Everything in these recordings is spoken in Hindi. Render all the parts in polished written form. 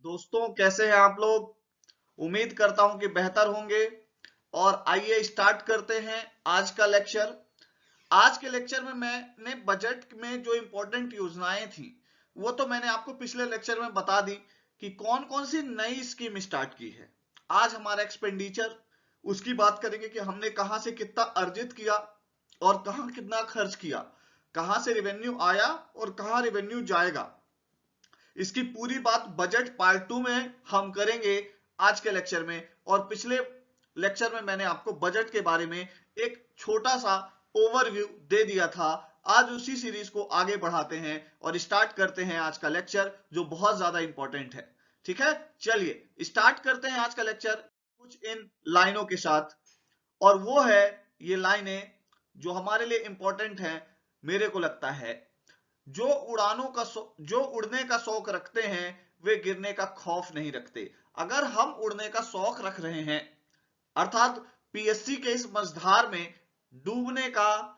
दोस्तों, कैसे हैं आप लोग। उम्मीद करता हूं कि बेहतर होंगे। और आइए स्टार्ट करते हैं आज का लेक्चर। आज के लेक्चर में मैंने बजट में जो इंपॉर्टेंट योजनाएं थी वो तो मैंने आपको पिछले लेक्चर में बता दी कि कौन कौन सी नई स्कीम स्टार्ट की है। आज हमारा एक्सपेंडिचर उसकी बात करेंगे कि हमने कहां से कितना अर्जित किया और कहां कितना खर्च किया, कहां से रेवेन्यू आया और कहां रेवेन्यू जाएगा। इसकी पूरी बात बजट पार्ट 2 में हम करेंगे आज के लेक्चर में। और पिछले लेक्चर में मैंने आपको बजट के बारे में एक छोटा सा ओवरव्यू दे दिया था। आज उसी सीरीज को आगे बढ़ाते हैं और स्टार्ट करते हैं आज का लेक्चर जो बहुत ज्यादा इंपॉर्टेंट है। ठीक है, चलिए स्टार्ट करते हैं आज का लेक्चर कुछ इन लाइनों के साथ। और वो है ये लाइनें जो हमारे लिए इंपॉर्टेंट है। मेरे को लगता है जो उड़ने का शौक रखते हैं वे गिरने का खौफ नहीं रखते। अगर हम उड़ने का शौक रख रहे हैं अर्थात पीएससी के इस मझधार में डूबने का,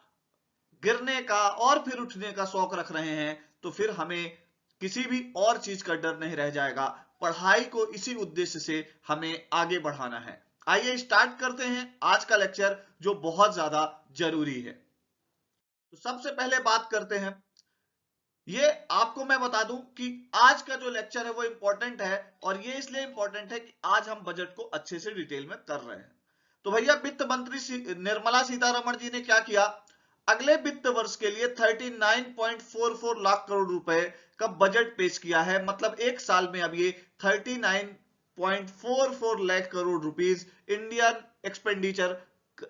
गिरने का और फिर उठने का शौक रख रहे हैं तो फिर हमें किसी भी और चीज का डर नहीं रह जाएगा। पढ़ाई को इसी उद्देश्य से हमें आगे बढ़ाना है। आइए स्टार्ट करते हैं आज का लेक्चर जो बहुत ज्यादा जरूरी है। तो सबसे पहले बात करते हैं, ये आपको मैं बता दूं कि आज का जो लेक्चर है वो इंपॉर्टेंट है और ये इसलिए इंपॉर्टेंट है कि आज हम बजट को अच्छे से डिटेल में कर रहे हैं। तो भैया वित्त मंत्री निर्मला सीतारमण जी ने क्या किया, अगले वित्त वर्ष के लिए 39.44 लाख करोड़ रुपए का बजट पेश किया है। मतलब एक साल में अब ये 39.44 lakh crore rupees Indian expenditure,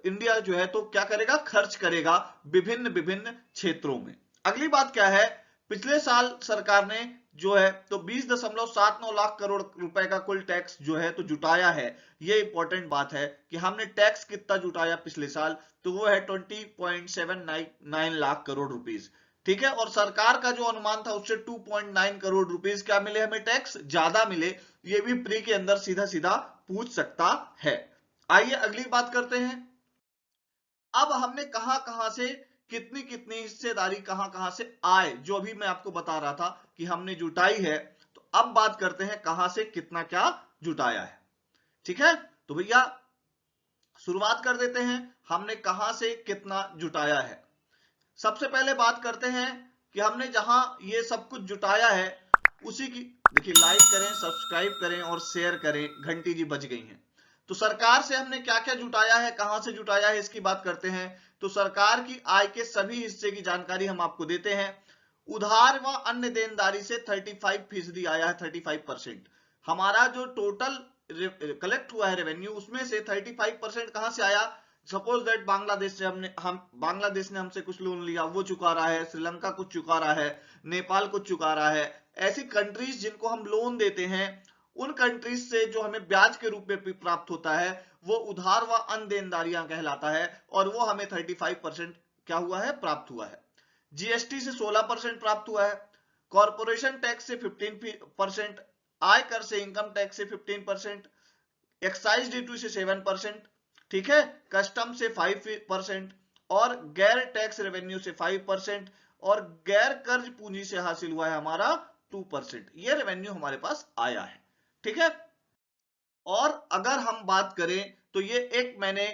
India जो है तो क्या करेगा, खर्च करेगा विभिन्न विभिन्न क्षेत्रों में। अगली बात क्या है, पिछले साल सरकार ने जो है तो 20.79 लाख करोड़ रुपए का कुल टैक्स जो है तो जुटाया है। ये इंपॉर्टेंट बात है कि हमने टैक्स कितना जुटाया पिछले साल, तो वो है 20.79 लाख करोड़ रुपीस। ठीक है, और सरकार का जो अनुमान था उससे 2.9 करोड़ रुपीस क्या मिले, हमें टैक्स ज्यादा मिले। ये भी प्री के अंदर सीधा सीधा पूछ सकता है। आइए अगली बात करते हैं। अब हमने कहां कहां से कितनी कितनी हिस्सेदारी कहां कहां से आए, जो अभी मैं आपको बता रहा था कि हमने जुटाई है। तो अब बात करते हैं कहां से कितना क्या जुटाया है। ठीक है, तो भैया शुरुआत कर देते हैं हमने कहां से कितना जुटाया है। सबसे पहले बात करते हैं कि हमने जहां ये सब कुछ जुटाया है उसी की, देखिए लाइक करें, सब्सक्राइब करें और शेयर करें, घंटी जी बज गई हैं। तो सरकार से हमने क्या क्या जुटाया है, कहां से जुटाया है, इसकी बात करते हैं। तो सरकार की आय के सभी हिस्से की जानकारी हम आपको देते हैं। उधार व अन्य देनदारी से 35% आया है, 35%। हमारा जो टोटल कलेक्ट हुआ है रेवेन्यू उसमें से 35% कहां से आया। सपोज दैट बांग्लादेश से बांग्लादेश ने हमसे कुछ लोन लिया, वो चुका रहा है, श्रीलंका कुछ चुका रहा है, नेपाल कुछ चुका रहा है। ऐसी कंट्रीज जिनको हम लोन देते हैं उन कंट्रीज से जो हमें ब्याज के रूप में प्राप्त होता है वो उधार व अन्य देनदारियां कहलाता है और वो हमें 35% क्या हुआ है, प्राप्त हुआ है। जीएसटी से 16% प्राप्त हुआ है, कॉर्पोरेशन टैक्स से 15%, आयकर से, इनकम टैक्स से 15%, एक्साइज ड्यूटी से 7%, ठीक है, कस्टम से 5% और गैर टैक्स रेवेन्यू से 5% और गैर कर्ज पूंजी से हासिल हुआ है हमारा 2%। ये रेवेन्यू हमारे पास आया है। ठीक है, और अगर हम बात करें तो ये एक मैंने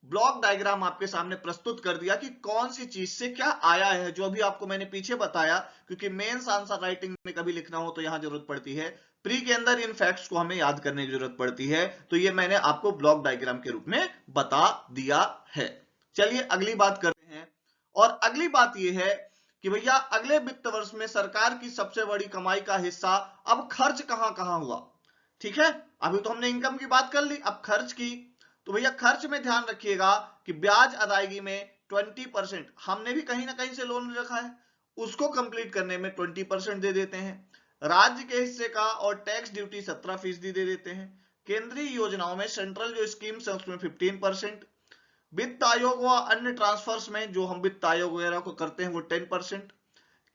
ब्लॉक डायग्राम आपके सामने प्रस्तुत कर दिया कि कौन सी चीज से क्या आया है, जो अभी आपको मैंने पीछे बताया, क्योंकि मेंस आंसर राइटिंग में कभी लिखना हो तो यहां जरूरत पड़ती है, प्री के अंदर इन फैक्ट्स को हमें याद करने की जरूरत पड़ती है। तो ये मैंने आपको ब्लॉक डायग्राम के रूप में बता दिया है। चलिए अगली बात करते हैं। और अगली बात यह है कि भैया अगले वित्त वर्ष में सरकार की सबसे बड़ी कमाई का हिस्सा अब खर्च कहां कहां हुआ। ठीक है, अभी तो हमने इनकम की बात कर ली, अब खर्च की। तो भैया खर्च में ध्यान रखिएगा कि ब्याज अदायगी में 20%, हमने भी कहीं ना कहीं से लोन रखा है, उसको कंप्लीट करने में 20% दे देते हैं। राज्य के हिस्से का और टैक्स ड्यूटी 17% दे देते हैं। केंद्रीय योजनाओं में सेंट्रल जो स्कीम्स है उसमें 15%। वित्त आयोग व अन्य ट्रांसफर्स में जो हम वित्त आयोग वगैरह को करते हैं वो 10%।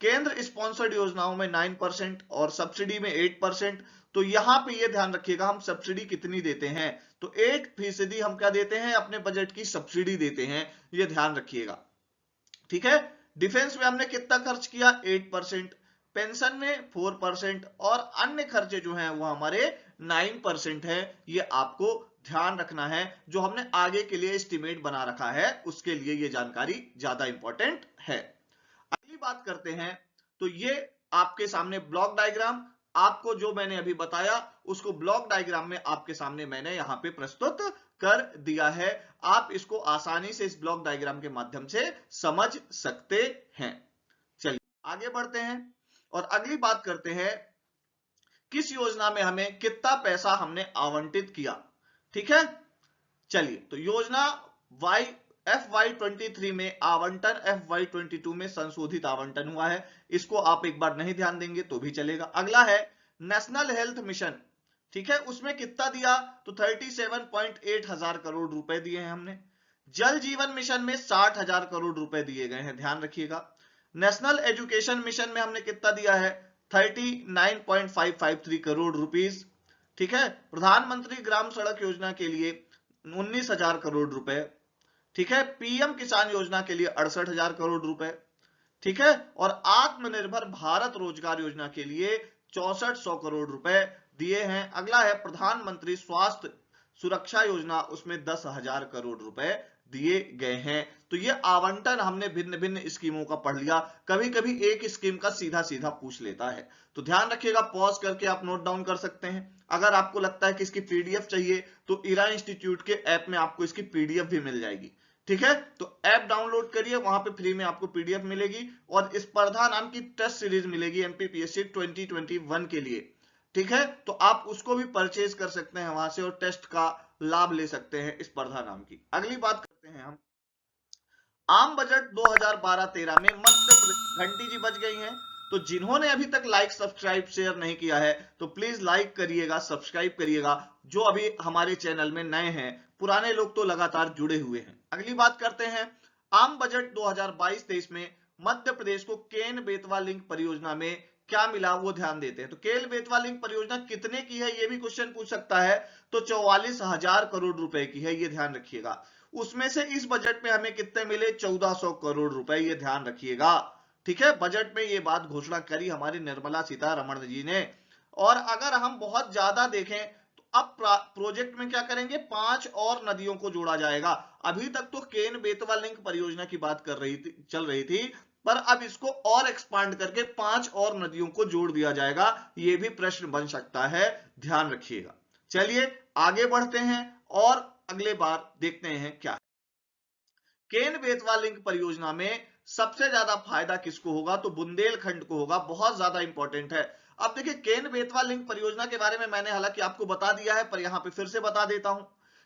केंद्र स्पॉन्सर्ड योजनाओं में 9% और सब्सिडी में 8%। तो यहां पे ये ध्यान रखिएगा हम सब्सिडी कितनी देते हैं, तो 8% हम क्या देते हैं, अपने बजट की सब्सिडी देते हैं, ये ध्यान रखिएगा। ठीक है, डिफेंस में हमने कितना खर्च किया, 8%। पेंशन में 4% और अन्य खर्चे जो हैं वो हमारे 9% है। ये आपको ध्यान रखना है, जो हमने आगे के लिए एस्टिमेट बना रखा है उसके लिए ये जानकारी ज्यादा इंपॉर्टेंट है। अगली बात करते हैं, तो ये आपके सामने ब्लॉक डायग्राम, आपको जो मैंने अभी बताया उसको ब्लॉक डायग्राम में आपके सामने मैंने यहां पे प्रस्तुत कर दिया है। आप इसको आसानी से इस ब्लॉक डायग्राम के माध्यम से समझ सकते हैं। चलिए आगे बढ़ते हैं और अगली बात करते हैं, किस योजना में हमें कितना पैसा हमने आवंटित किया। ठीक है, चलिए तो योजना FY23 में आवंटन FY22 में संशोधित आवंटन हुआ है, इसको आप एक बार नहीं ध्यान देंगे तो भी चलेगा। अगला है नेशनल हेल्थ मिशन, ठीक है, उसमें कितना दिया तो 37.8 हजार करोड़ रुपए दिए हैं हमने। जल जीवन मिशन में 60 हजार करोड़ रुपए दिए गए हैं, ध्यान रखिएगा। नेशनल एजुकेशन मिशन में हमने कितना दिया है 39.553 करोड़ रुपीस। ठीक है, प्रधानमंत्री ग्राम सड़क योजना के लिए 19,000 करोड़ रुपए। ठीक है, पीएम किसान योजना के लिए 68,000 करोड़ रुपए। ठीक है, और आत्मनिर्भर भारत रोजगार योजना के लिए 6400 करोड़ रुपए दिए हैं। अगला है प्रधानमंत्री स्वास्थ्य सुरक्षा योजना, उसमें 10,000 करोड़ रुपए दिए गए हैं। तो ये आवंटन हमने भिन्न भिन्न स्कीमों का पढ़ लिया। कभी कभी एक स्कीम का सीधा सीधा पूछ लेता है, तो ध्यान रखिएगा, पॉज करके आप नोट डाउन कर सकते हैं। अगर आपको लगता है कि इसकी पीडीएफ चाहिए तो इरा इंस्टीट्यूट के ऐप में आपको इसकी पीडीएफ भी मिल जाएगी। ठीक है, तो ऐप डाउनलोड करिए, वहां पे फ्री में आपको पीडीएफ मिलेगी और स्पर्धा नाम की टेस्ट सीरीज मिलेगी एमपीपीएससी 2021 के लिए। ठीक है, तो आप उसको भी परचेज कर सकते हैं वहां से और टेस्ट का लाभ ले सकते हैं स्पर्धा नाम की। अगली बात करते हैं हम, आम बजट 2012-13 में मध्य प्रदेश, घंटी जी बज गई हैं, तो जिन्होंने अभी तक लाइक सब्सक्राइब शेयर नहीं किया है तो प्लीज लाइक करिएगा, सब्सक्राइब करिएगा, जो अभी हमारे चैनल में नए हैं, पुराने लोग तो लगातार जुड़े हुए हैं। अगली बात करते हैं, आम बजट 2022-23 में मध्य प्रदेश को केन बेतवा लिंक परियोजना में क्या मिला वो ध्यान देते हैं। तो केन बेतवा लिंक परियोजना कितने की है ये भी क्वेश्चन पूछ सकता है, तो 44,000 करोड़ रुपए की है, ये ध्यान रखिएगा। उसमें से इस बजट में हमें कितने मिले 1400 करोड़ रुपए, ये ध्यान रखिएगा। ठीक है, बजट में ये बात घोषणा करी हमारी निर्मला सीतारमण जी ने। और अगर हम बहुत ज्यादा देखें तो अब प्रोजेक्ट में क्या करेंगे, 5 और नदियों को जोड़ा जाएगा। अभी तक तो केन बेतवा लिंक परियोजना की बात चल रही थी, पर अब इसको और एक्सपांड करके 5 और नदियों को जोड़ दिया जाएगा। ये भी प्रश्न बन सकता है, ध्यान रखिएगा। चलिए आगे बढ़ते हैं और अगले बार देखते हैं क्या है। केन बेतवा लिंक परियोजना में सबसे ज्यादा फायदा किसको होगा, तो बुंदेलखंड को होगा, बहुत ज्यादा इंपॉर्टेंट है। अब देखिए, केन बेतवा लिंक परियोजना के बारे में मैंने हालांकि आपको बता दिया है, पर यहां पे फिर से बता देता हूं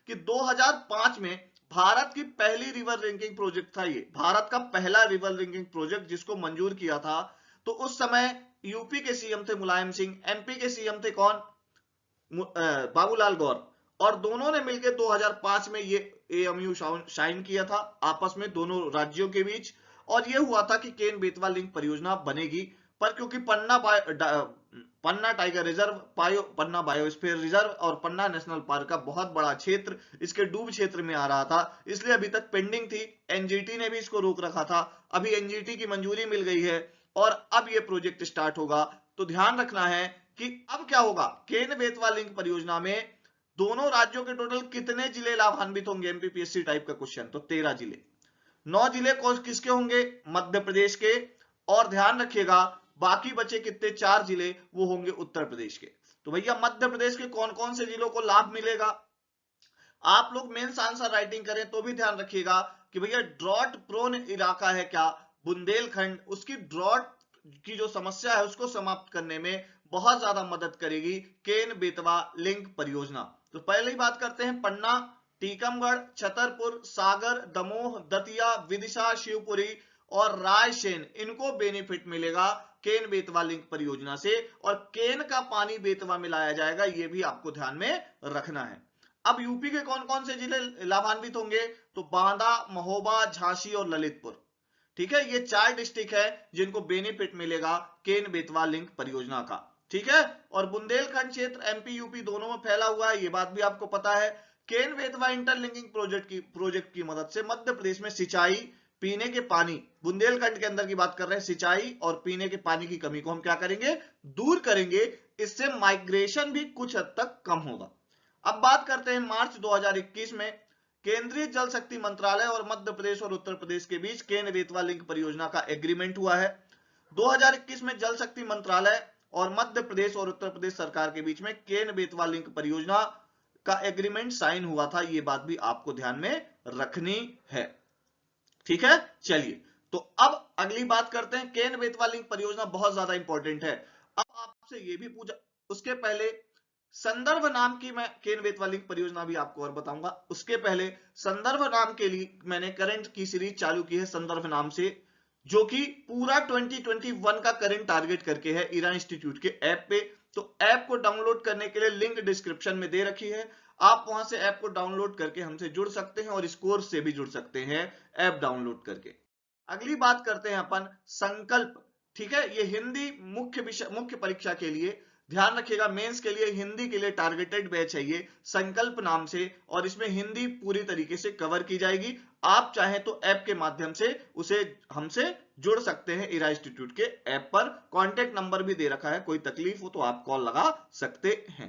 कि 2005 में भारत की पहली रिवर लिंकिंग प्रोजेक्ट था। ये भारत का पहला रिवर लिंकिंग प्रोजेक्ट जिसको मंजूर किया था, तो उस समय यूपी के सीएम थे मुलायम सिंह, एमपी के सीएम थे कौन, बाबूलाल गौर, और दोनों ने मिलकर 2005 में ये एएमयू साइन किया था आपस में दोनों राज्यों के बीच। और ये हुआ था कि केन बेतवा लिंक परियोजना बनेगी, पर क्योंकि पन्ना टाइगर रिजर्व, पन्ना बायोस्फीयर रिजर्व और पन्ना नेशनल पार्क का बहुत बड़ा क्षेत्र इसके डूब क्षेत्र में आ रहा था, इसलिए अभी तक पेंडिंग थी। एनजीटी ने भी इसको रोक रखा था, अभी एनजीटी की मंजूरी मिल गई है और अब ये प्रोजेक्ट स्टार्ट होगा। तो ध्यान रखना है कि अब क्या होगा, केन बेतवा लिंक परियोजना में दोनों राज्यों के टोटल कितने जिले लाभान्वित होंगे, एमपीपीएससी टाइप का क्वेश्चन, तो 13 जिले। 9 जिले किसके होंगे, मध्य प्रदेश के, और ध्यान रखिएगा बाकी बचे कितने 4 जिले वो होंगे उत्तर प्रदेश के। तो भैया मध्य प्रदेश के कौन कौन से जिलों को लाभ मिलेगा, आप लोग मेंस आंसर राइटिंग करें तो भी ध्यान रखिएगा कि भैया ड्रॉट प्रोन इलाका है क्या, बुंदेलखंड, उसकी ड्रॉट की जो समस्या है उसको समाप्त करने में बहुत ज्यादा मदद करेगी केन बेतवा लिंक परियोजना। तो पहले ही बात करते हैं, पन्ना, टीकमगढ़, छतरपुर, सागर, दमोह, दतिया, विदिशा, शिवपुरी और रायसेन, इनको बेनिफिट मिलेगा केन बेतवा लिंक परियोजना से, और केन का पानी बेतवा में लाया जाएगा, ये भी आपको ध्यान में रखना है। अब यूपी के कौन कौन से जिले लाभान्वित होंगे, तो बांदा, महोबा, झांसी और ललितपुर। ठीक है, ये 4 डिस्ट्रिक्ट है जिनको बेनिफिट मिलेगा केन बेतवा लिंक परियोजना का। ठीक है, और बुंदेलखंड क्षेत्र एमपी यूपी दोनों में फैला हुआ है, ये बात भी आपको पता है। केन बेतवा इंटरलिंकिंग प्रोजेक्ट की मदद से मध्य प्रदेश में सिंचाई, पीने के पानी, बुंदेलखंड के अंदर की बात कर रहे हैं, सिंचाई और पीने के पानी की कमी को हम क्या करेंगे, दूर करेंगे। इससे माइग्रेशन भी कुछ हद तक कम होगा। अब बात करते हैं मार्च 2021 में केंद्रीय जल शक्ति मंत्रालय और मध्य प्रदेश और उत्तर प्रदेश के बीच केन बेतवा लिंक परियोजना का एग्रीमेंट हुआ है। 2021 में जल शक्ति मंत्रालय और मध्य प्रदेश और उत्तर प्रदेश सरकार के बीच में केन बेतवा लिंक परियोजना का एग्रीमेंट साइन हुआ था। ये बात भी आपको ध्यान में रखनी है, ठीक है। चलिए, तो अब अगली बात करते हैं। केन बेतवा लिंक परियोजना बहुत ज्यादा इंपॉर्टेंट है। अब आपसे ये भी पूछा, उसके पहले संदर्भ नाम की मैं केन बेतवा लिंक परियोजना भी आपको और बताऊंगा। उसके पहले संदर्भ नाम के लिए मैंने करंट की सीरीज चालू की है संदर्भ नाम से, जो कि पूरा 2021 का करंट टारगेट करके है इरा इंस्टीट्यूट के ऐप पे। तो ऐप को डाउनलोड करने के लिए लिंक डिस्क्रिप्शन में दे रखी है, आप वहां से ऐप को डाउनलोड करके हमसे जुड़ सकते हैं और इस कोर्स से भी जुड़ सकते हैं ऐप डाउनलोड करके। अगली बात करते हैं अपन संकल्प, ठीक है। ये हिंदी मुख्य परीक्षा के लिए, ध्यान रखिएगा, मेंस के लिए, हिंदी के लिए टारगेटेड बैच है ये संकल्प नाम से, और इसमें हिंदी पूरी तरीके से कवर की जाएगी। आप चाहें तो ऐप के माध्यम से उसे हमसे जुड़ सकते हैं इरा इंस्टीट्यूट के ऐप पर। कॉन्टेक्ट नंबर भी दे रखा है, कोई तकलीफ हो तो आप कॉल लगा सकते हैं।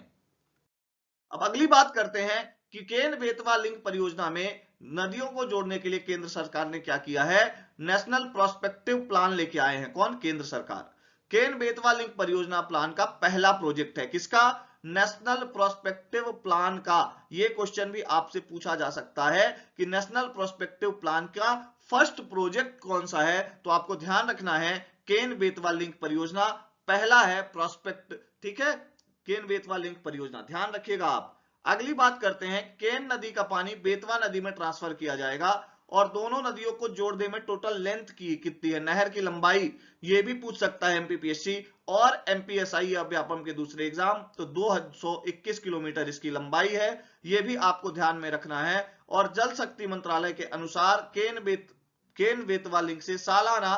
अब अगली बात करते हैं कि केन बेतवा लिंक परियोजना में नदियों को जोड़ने के लिए केंद्र सरकार ने क्या किया है, नेशनल प्रोस्पेक्टिव प्लान लेके आए हैं। कौन? केंद्र सरकार। केन बेतवा लिंक परियोजना प्लान का पहला प्रोजेक्ट है, किसका? नेशनल प्रोस्पेक्टिव प्लान का। यह क्वेश्चन भी आपसे पूछा जा सकता है कि नेशनल प्रोस्पेक्टिव प्लान का फर्स्ट प्रोजेक्ट कौन सा है। तो आपको ध्यान रखना है केन बेतवा लिंक परियोजना पहला है प्रोस्पेक्ट, ठीक है, केन बेतवा लिंक परियोजना, ध्यान रखिएगा आप। अगली बात करते हैं, केन नदी का पानी बेतवा नदी में ट्रांसफर किया जाएगा और दोनों नदियों को जोड़ने में टोटल लेंथ की कितनी है, नहर की लंबाई, ये भी पूछ सकता है एमपीपीएससी और एमपीएसआई या व्यापम के दूसरे एग्जाम। तो 221 किलोमीटर इसकी लंबाई है, ये भी आपको ध्यान में रखना है। और जल शक्ति मंत्रालय के अनुसार केन बेतवा लिंक से सालाना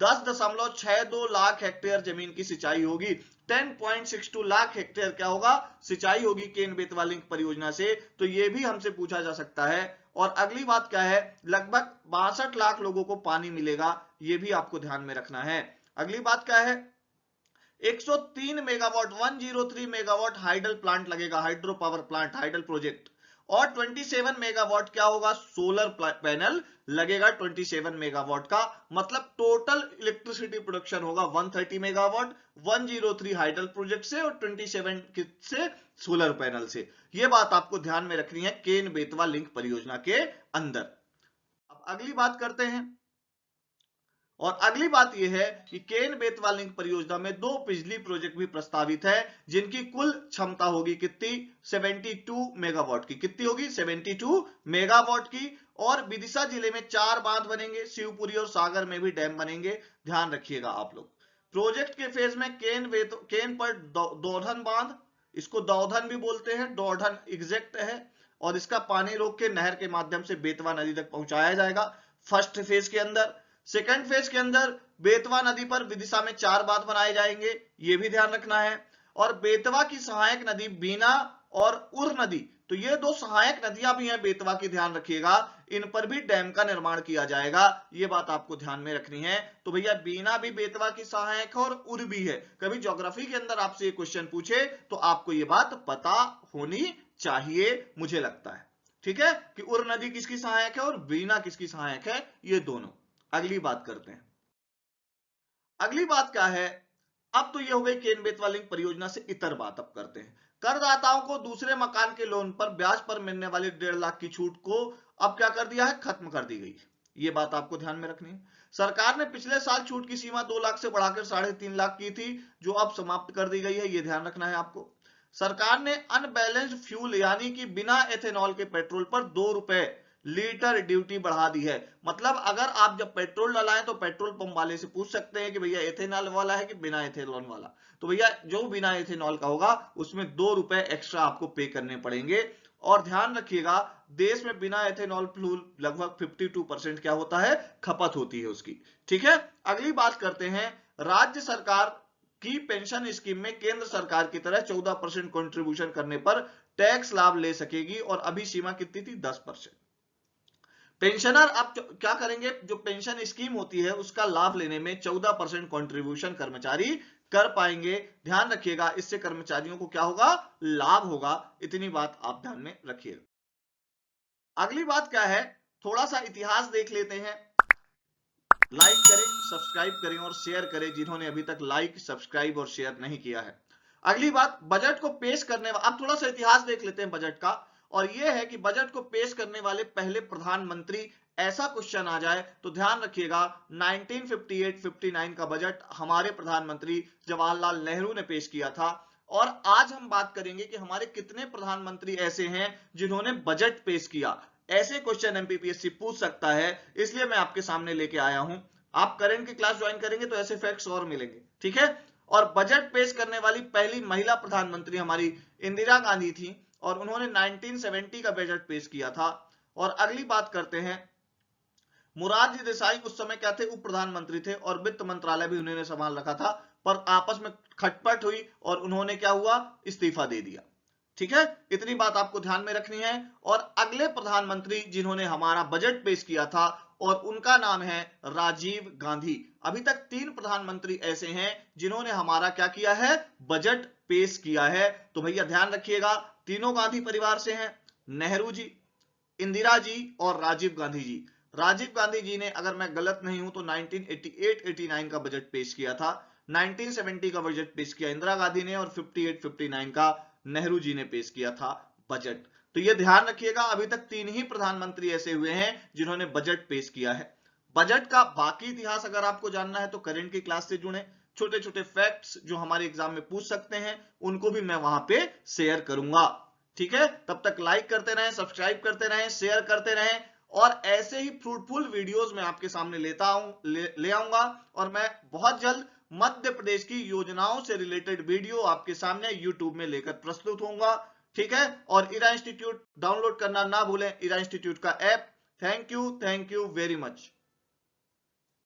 10.62 लाख हेक्टेयर जमीन की सिंचाई होगी। 10.62 लाख हेक्टेयर क्या होगा, सिंचाई होगी केन बेतवा लिंक परियोजना से। तो यह भी हमसे पूछा जा सकता है। और अगली बात क्या है, लगभग 62 लाख लोगों को पानी मिलेगा, यह भी आपको ध्यान में रखना है। अगली बात क्या है, 103 मेगावाट 103 मेगावाट हाइडल प्लांट लगेगा, hydro power plant, hydel project. और 27 मेगावाट क्या होगा, सोलर पैनल लगेगा 27 मेगावाट का। मतलब टोटल इलेक्ट्रिसिटी प्रोडक्शन होगा 130 मेगावाट 103 हाइडल प्रोजेक्ट से और 27 से सोलर पैनल से। यह बात आपको ध्यान में रखनी है केन बेतवा लिंक परियोजना के अंदर। अब अगली बात करते हैं, और अगली बात यह है कि केन बेतवा लिंक परियोजना में 2 बिजली प्रोजेक्ट भी प्रस्तावित है, जिनकी कुल क्षमता होगी कितनी, 72 मेगावाट की। कितनी होगी, 72 मेगावाट की। और विदिशा जिले में 4 बांध बनेंगे, शिवपुरी और सागर में भी डैम बनेंगे, ध्यान रखिएगा आप लोग। प्रोजेक्ट के फेज में केन पर दौधन बांध, इसको दौधन भी बोलते हैं, दौधन एग्जैक्ट है, और इसका पानी रोक के नहर के माध्यम से बेतवा नदी तक पहुंचाया जाएगा फर्स्ट फेज के अंदर। सेकंड फेज के अंदर बेतवा नदी पर विदिशा में 4 बांध बनाए जाएंगे, यह भी ध्यान रखना है। और बेतवा की सहायक नदी बीना और उर नदी, तो ये 2 सहायक नदियां भी हैं बेतवा की, ध्यान रखिएगा, इन पर भी डैम का निर्माण किया जाएगा, ये बात आपको ध्यान में रखनी है। तो भैया बीना भी बेतवा की सहायक है और उर भी है। कभी ज्योग्राफी के अंदर आपसे ये क्वेश्चन पूछे तो आपको ये बात पता होनी चाहिए, मुझे लगता है, ठीक है, कि उर नदी किसकी सहायक है और बीना किसकी सहायक है, ये दोनों। अगली बात करते हैं, अगली बात क्या है, अब तो ये हो गई केन बेतवा लिंक परियोजना से इतर बात। अब करते हैं करदाताओं को दूसरे मकान के लोन पर ब्याज पर मिलने वाली 1.5 लाख की छूट को अब क्या कर दिया है, खत्म कर दी गई। ये बात आपको ध्यान में रखनी है। सरकार ने पिछले साल छूट की सीमा 2 लाख से बढ़ाकर 3.5 लाख की थी, जो अब समाप्त कर दी गई है, ये ध्यान रखना है आपको। सरकार ने अनबैलेंस्ड फ्यूल यानी कि बिना एथेनॉल के पेट्रोल पर 2 रुपए लीटर ड्यूटी बढ़ा दी है। मतलब अगर आप जब पेट्रोल डलाएं तो पेट्रोल पंप वाले से पूछ सकते हैं कि भैया एथेनॉल वाला है कि बिना एथेनॉल वाला, तो भैया जो बिना एथेनॉल का होगा उसमें 2 रुपए एक्स्ट्रा आपको पे करने पड़ेंगे। और ध्यान रखिएगा देश में बिना एथेनॉल फ्यूल लगभग 52% क्या होता है, खपत होती है उसकी, ठीक है। अगली बात करते हैं, राज्य सरकार की पेंशन स्कीम में केंद्र सरकार की तरह 14% कंट्रीब्यूशन करने पर टैक्स लाभ ले सकेगी, और अभी सीमा कितनी थी, 10%। पेंशनर अब क्या करेंगे, जो पेंशन स्कीम होती है उसका लाभ लेने में 14% कॉन्ट्रीब्यूशन कर्मचारी कर पाएंगे। ध्यान रखिएगा, इससे कर्मचारियों को क्या होगा, लाभ होगा। इतनी बात आप ध्यान में रखिएगा। अगली बात क्या है, थोड़ा सा इतिहास देख लेते हैं। लाइक करें, सब्सक्राइब करें और शेयर करें जिन्होंने अभी तक लाइक, सब्सक्राइब और शेयर नहीं किया है। अगली बात, बजट को पेश करने, अब थोड़ा सा इतिहास देख लेते हैं बजट का, और यह है कि बजट को पेश करने वाले पहले प्रधानमंत्री, ऐसा क्वेश्चन आ जाए तो ध्यान रखिएगा 1958-59 का बजट हमारे प्रधानमंत्री जवाहरलाल नेहरू ने पेश किया था। और आज हम बात करेंगे कि हमारे कितने प्रधानमंत्री ऐसे हैं जिन्होंने बजट पेश किया। ऐसे क्वेश्चन एमपीपीएससी पूछ सकता है, इसलिए मैं आपके सामने लेके आया हूं। आप करंट की क्लास ज्वाइन करेंगे तो ऐसे फैक्ट्स और मिलेंगे, ठीक है। और बजट पेश करने वाली पहली महिला प्रधानमंत्री हमारी इंदिरा गांधी थी, और उन्होंने 1970 का बजट पेश किया था। और अगली बात करते हैं, मोरारजी देसाई उस समय क्या थे, उप प्रधानमंत्री थे, और वित्त मंत्रालय भी उन्होंने संभाल रखा था, पर आपस में खटपट हुई और उन्होंने क्या हुआ, इस्तीफा दे दिया। ठीक है, इतनी बात आपको ध्यान में रखनी है। और अगले प्रधानमंत्री जिन्होंने हमारा बजट पेश किया था, और उनका नाम है राजीव गांधी। अभी तक 3 प्रधानमंत्री ऐसे हैं जिन्होंने हमारा क्या किया है, बजट पेश किया है। तो भैया ध्यान रखिएगा, तीनों गांधी परिवार से हैं, नेहरू जी, इंदिरा जी और राजीव गांधी जी। राजीव गांधी जी ने, अगर मैं गलत नहीं हूं तो 1988-89 का बजट पेश किया था, 1970 का बजट पेश किया इंदिरा गांधी ने, और 58-59 का नेहरू जी ने पेश किया था बजट। तो यह ध्यान रखिएगा, अभी तक 3 ही प्रधानमंत्री ऐसे हुए हैं जिन्होंने बजट पेश किया है। बजट का बाकी इतिहास अगर आपको जानना है तो करेंट की क्लास से जुड़े। छोटे छोटे फैक्ट्स जो हमारे एग्जाम में पूछ सकते हैं उनको भी मैं वहां पे शेयर करूंगा। ठीक है, तब तक लाइक करते रहें, सब्सक्राइब करते रहें, शेयर करते रहें, और ऐसे ही फ्रूटफुल वीडियोस मैं आपके सामने ले आऊंगा। और मैं बहुत जल्द मध्य प्रदेश की योजनाओं से रिलेटेड वीडियो आपके सामने यूट्यूब में लेकर प्रस्तुत होऊंगा। ठीक है, और इरा इंस्टीट्यूट डाउनलोड करना ना भूलें, इरा इंस्टीट्यूट का app. Thank you very much.